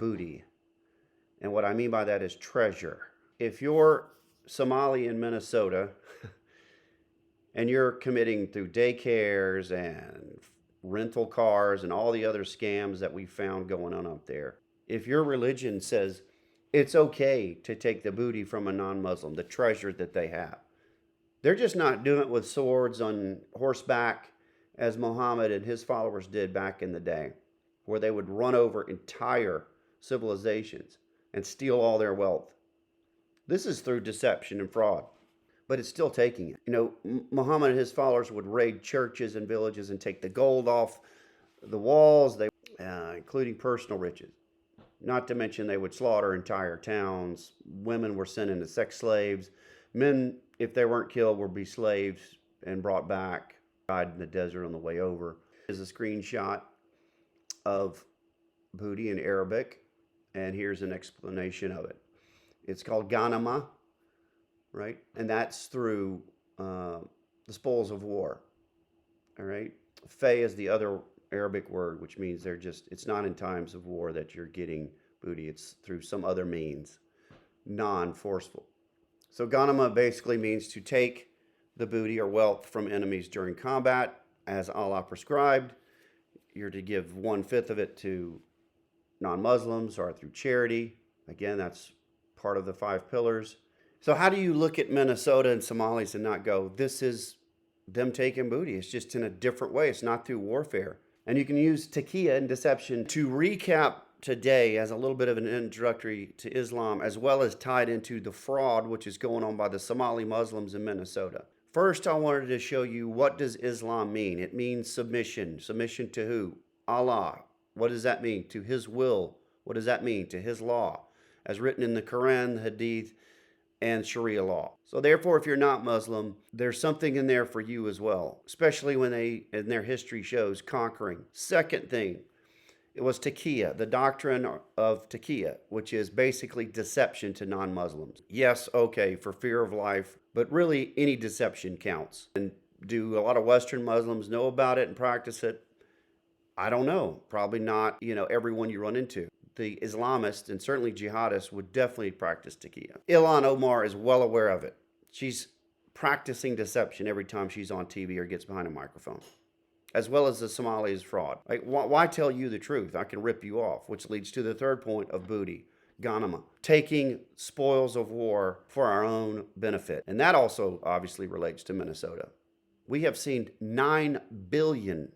booty. And what I mean by that is treasure. If you're Somali in Minnesota and you're committing through daycares and rental cars and all the other scams that we found going on up there, if your religion says it's okay to take the booty from a non-Muslim, the treasure that they have, they're just not doing it with swords on horseback as Muhammad and his followers did back in the day, where they would run over entire civilizations and steal all their wealth. This is through deception and fraud, but it's still taking it. Muhammad and his followers would raid churches and villages and take the gold off the walls, including personal riches. Not to mention they would slaughter entire towns. Women were sent into sex slaves. Men, if they weren't killed, would be slaves and brought back, died in the desert on the way over. Here's a screenshot of booty in Arabic, and here's an explanation of it. It's called Ghanima, right? And that's through the spoils of war, all right? Fay is the other Arabic word, which means it's not in times of war that you're getting booty. It's through some other means, non-forceful. So Ghanima basically means to take the booty or wealth from enemies during combat, as Allah prescribed. You're to give 1/5 of it to non-Muslims or through charity. Again, that's part of the 5 pillars. So how do you look at Minnesota and Somalis and not go, this is them taking booty? It's just in a different way. It's not through warfare. And you can use taqiyya and deception to recap today as a little bit of an introductory to Islam, as well as tied into the fraud which is going on by the Somali Muslims in Minnesota. First, I wanted to show you, what does Islam mean? It means submission. Submission to who? Allah. What does that mean? To his will. What does that mean? To his law, as written in the Quran, the Hadith, and Sharia law. So therefore, if you're not Muslim, there's something in there for you as well, especially when they, in their history shows, conquering. Second thing, it was taqiyya, the doctrine of taqiyya, which is basically deception to non-Muslims. Yes, okay, for fear of life, but really any deception counts. And do a lot of Western Muslims know about it and practice it? I don't know. Probably not, everyone you run into. The Islamists and certainly jihadists would definitely practice taqiyya. Ilhan Omar is well aware of it. She's practicing deception every time she's on TV or gets behind a microphone, as well as the Somalis fraud. Like, why tell you the truth? I can rip you off, which leads to the third point of booty, Ghanima, taking spoils of war for our own benefit. And that also obviously relates to Minnesota. We have seen $9 billion